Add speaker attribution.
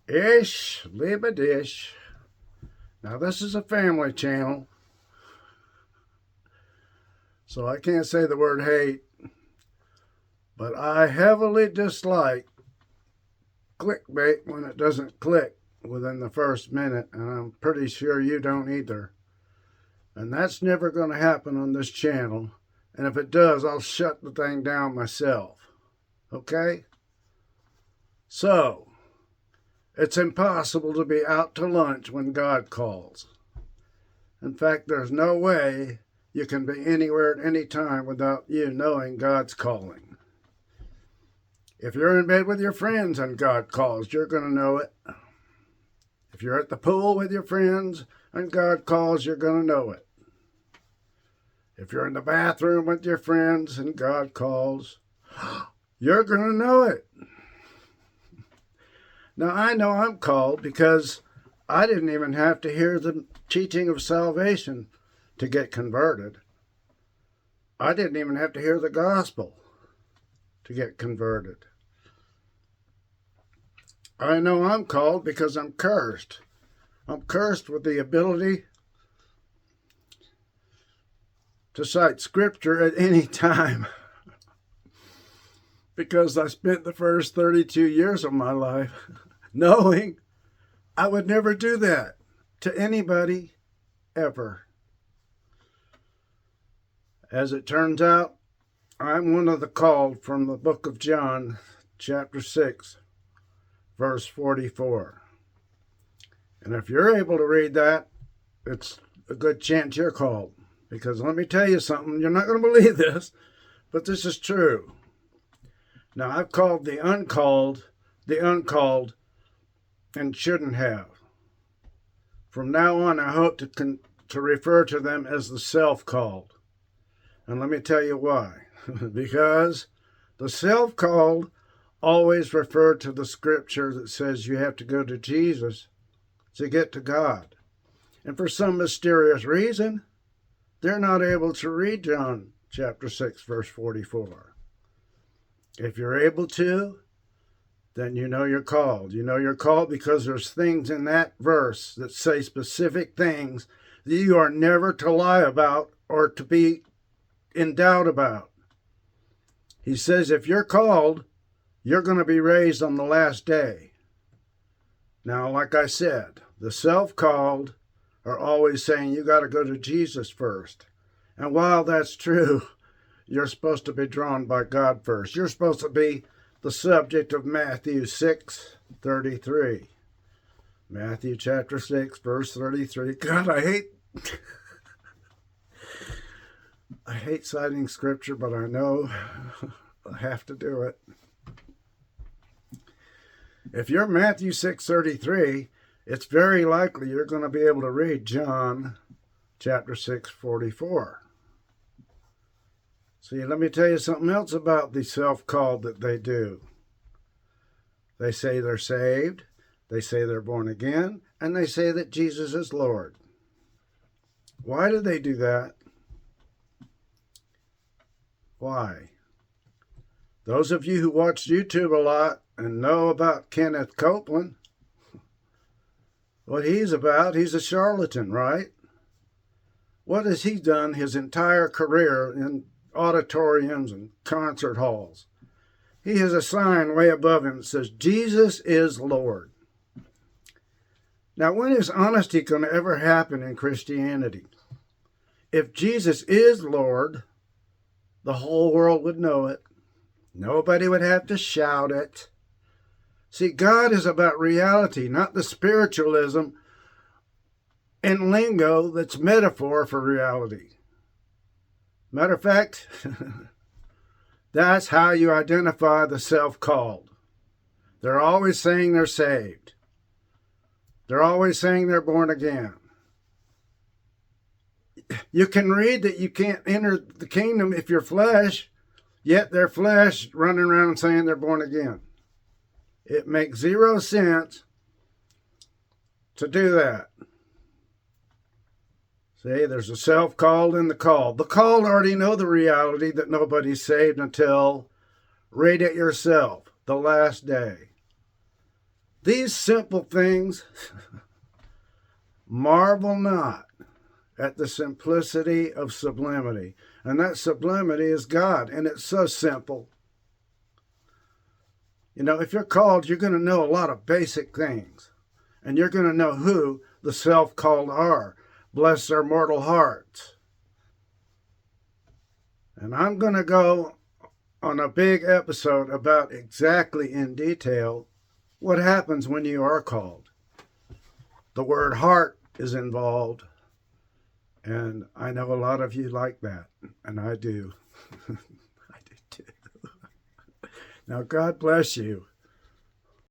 Speaker 1: Ish, liebe dish. Now, this is a family channel, so I can't say the word hate, but I heavily dislike clickbait when it doesn't click within the first minute, and I'm pretty sure you don't either. And that's never going to happen on this channel, and if it does, I'll shut the thing down myself. Okay? So, it's impossible to be out to lunch when God calls. In fact, there's no way you can be anywhere at any time without you knowing God's calling. If you're in bed with your friends and God calls, you're going to know it. If you're at the pool with your friends and God calls, you're going to know it. If you're in the bathroom with your friends and God calls, you're going to know it. Now, I know I'm called because I didn't even have to hear the teaching of salvation to get converted. I didn't even have to hear the gospel to get converted. I know I'm called because I'm cursed. I'm cursed with the ability to cite scripture at any time because I spent the first 32 years of my life knowing I would never do that to anybody ever. As it turns out, I'm one of the called from the book of John, chapter 6, verse 44. And if you're able to read that, it's a good chance you're called. Because let me tell you something, you're not going to believe this, but this is true. Now, I've called the uncalled, and shouldn't have. From now on, I hope to refer to them as the self-called. And let me tell you why. Because the self-called always refer to the scripture that says you have to go to Jesus to get to God. And for some mysterious reason, they're not able to read John chapter 6, verse 44. If you're able to, then you know you're called. You know you're called because there's things in that verse that say specific things that you are never to lie about or to be in doubt about. He says if you're called, you're going to be raised on the last day. Now, like I said, the self-called are always saying you got to go to Jesus first. And while that's true, you're supposed to be drawn by God first. You're supposed to be the subject of Matthew 6:33. Matthew chapter 6, verse 33. God, I hate citing scripture, but I know I have to do it. If you're Matthew 6:33, it's very likely you're going to be able to read John chapter 6:44. See, let me tell you something else about the self-called that they do. They say they're saved, they say they're born again, and they say that Jesus is Lord. Why do they do that? Why? Those of you who watch YouTube a lot and know about Kenneth Copeland, what he's about, he's a charlatan, right? What has he done his entire career in auditoriums and concert halls? He has a sign way above him that says, Jesus is Lord. Now, when is honesty going to ever happen in Christianity? If Jesus is Lord, the whole world would know it. Nobody would have to shout it. See, God is about reality, not the spiritualism and lingo that's metaphor for reality. Matter of fact, that's how you identify the self-called. They're always saying they're saved. They're always saying they're born again. You can read that you can't enter the kingdom if you're flesh, yet they're flesh running around saying they're born again. It makes zero sense to do that. See, there's a self-called and the called. The called already know the reality that nobody's saved until, read it yourself, the last day. These simple things, marvel not at the simplicity of sublimity. And that sublimity is God, and it's so simple. You know, if you're called, you're going to know a lot of basic things. And you're going to know who the self-called are. Bless their mortal hearts. And I'm going to go on a big episode about exactly in detail what happens when you are called. The word heart is involved, and I know a lot of you like that, and I do. I do too. Now, God bless you.